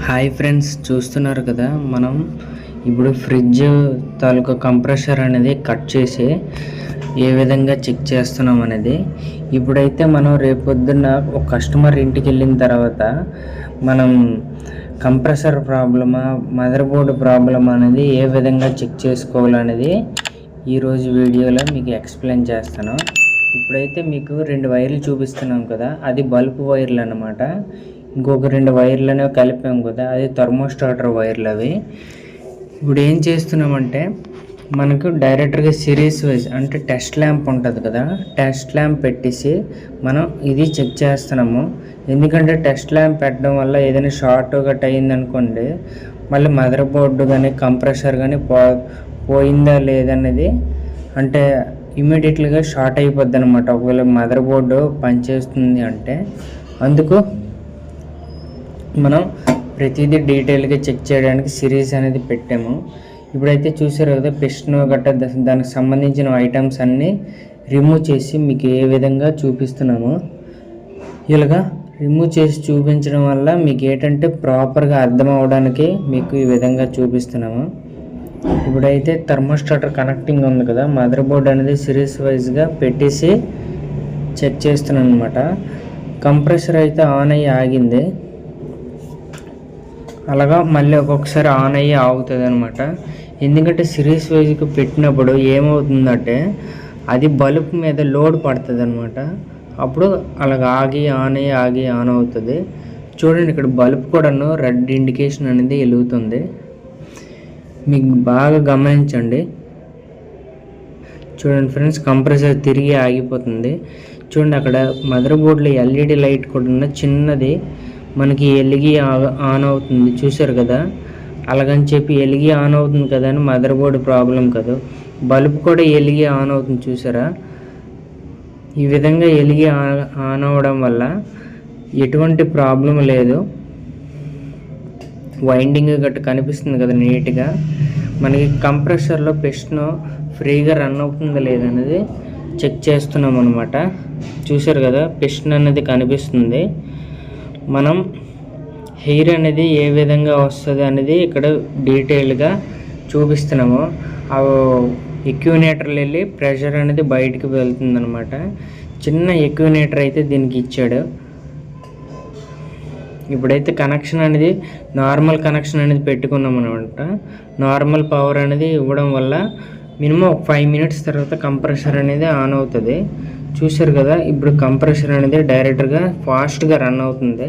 Hi friends, చూస్తున్నారు కదా. మనం ఇప్పుడు ఫ్రిడ్జ్ తాలూకా కంప్రెషర్ అనేది కట్ చేసి ఏ విధంగా చెక్ చేస్తున్నాం అనేది. ఇప్పుడైతే మనం రేపొద్దున్న ఒక కస్టమర్ ఇంటికి వెళ్ళిన తర్వాత మనం కంప్రెసర్ ప్రాబ్లమా మదర్ బోర్డు ప్రాబ్లమా అనేది ఏ విధంగా చెక్ చేసుకోవాలనేది ఈరోజు వీడియోలో మీకు ఎక్స్ప్లెయిన్ చేస్తాను. ఇప్పుడైతే మీకు 2 వైర్లు చూపిస్తున్నాం కదా, అది బల్బ్ వైర్లు అన్నమాట. ఇంకొక 2 వైర్లు అనేవి కలిపాం కదా, అది థర్మోస్టాటర్ వైర్లు అవి. ఇప్పుడు ఏం చేస్తున్నామంటే మనకు డైరెక్ట్గా సిరీస్ వైజ్ అంటే టెస్ట్ ల్యాంప్ ఉంటుంది కదా, టెస్ట్ ల్యాంప్ పెట్టేసి మనం ఇది చెక్ చేస్తున్నాము. ఎందుకంటే టెస్ట్ ల్యాంప్ పెట్టడం వల్ల ఏదైనా షార్ట్ గట్ అయిందనుకోండి, మళ్ళీ మదర్ బోర్డు కానీ కంప్రెషర్ కానీ పోయిందా లేదనేది అంటే ఇమీడియట్లీగా షార్ట్ అయిపోద్ది అనమాట. ఒకవేళ మదర్ బోర్డు పనిచేస్తుంది అంటే అందుకు మనం ప్రతిదీ డీటెయిల్గా చెక్ చేయడానికి సిరీస్ అనేది పెట్టాము. ఇప్పుడైతే చూసారు కదా, పిస్టన్ గట్ట దానికి సంబంధించిన ఐటమ్స్ అన్నీ రిమూవ్ చేసి మీకు ఏ విధంగా చూపిస్తున్నాము. ఇలాగా రిమూవ్ చేసి చూపించడం వల్ల మీకు ఏంటంటే ప్రాపర్గా అర్థం అవడానికి మీకు ఈ విధంగా చూపిస్తున్నాము. ఇప్పుడైతే థర్మోస్టాటర్ కనెక్టింగ్ ఉంది కదా, మదర్ బోర్డ్ అనేది సిరీస్ వైజ్గా పెట్టేసి చెక్ చేస్తున్నాను అనమాట. కంప్రెసర్ అయితే ఆన్ అయ్యి ఆగింది, అలాగా మళ్ళీ ఒక్కొక్కసారి ఆన్ అయ్యి ఆగుతుంది అనమాట. ఎందుకంటే సిరీస్ వైజ్గా పెట్టినప్పుడు ఏమవుతుందంటే అది బల్బ్ మీద లోడ్ పడుతుంది అనమాట. అప్పుడు అలాగ ఆగి ఆన్ అవుతుంది. చూడండి, ఇక్కడ బల్బ్ కూడాను రెడ్ ఇండికేషన్ అనేది వెలుగుతుంది. మీకు బాగా గమనించండి. చూడండి ఫ్రెండ్స్, కంప్రెసర్ తిరిగి ఆగిపోతుంది. చూడండి, అక్కడ మదర్ బోర్డులో ఎల్ఈడి లైట్ కూడా చిన్నది మనకి ఎలిగి ఆన్ అవుతుంది. చూసారు కదా, అలాగని చెప్పి ఎలిగి ఆన్ అవుతుంది కదా అని మదర్ బోర్డు ప్రాబ్లం కాదు, బల్బ్ కూడా ఎలిగి ఆన్ అవుతుంది. చూసారా, ఈ విధంగా ఎలిగి ఆన్ అవ్వడం వల్ల ఎటువంటి ప్రాబ్లం లేదు. వైండింగ్ గట్ట కనిపిస్తుంది కదా నీట్గా. మనకి కంప్రెషర్లో పిస్టన్ ఫ్రీగా రన్ అవుతుందా లేదనేది చెక్ చేస్తున్నాం అనమాట. చూసారు కదా, పిస్టన్ అనేది కనిపిస్తుంది. మనం హెయిర్ అనేది ఏ విధంగా వస్తుంది అనేది ఇక్కడ డీటెయిల్గా చూపిస్తున్నాము. ఆ ఎక్యునేటర్లు వెళ్ళి ప్రెషర్ అనేది బయటికి వెళ్తుంది అనమాట. చిన్న ఎక్యునేటర్ అయితే దీనికి ఇచ్చాడు. ఇప్పుడైతే కనెక్షన్ అనేది నార్మల్ కనెక్షన్ అనేది పెట్టుకున్నాం అనమాట. నార్మల్ పవర్ అనేది ఇవ్వడం వల్ల మినిమం ఒక 5 మినిట్స్ తర్వాత కంప్రెషర్ అనేది ఆన్ అవుతుంది. చూసారు కదా, ఇప్పుడు కంప్రెషర్ అనేది డైరెక్ట్గా ఫాస్ట్గా రన్ అవుతుంది.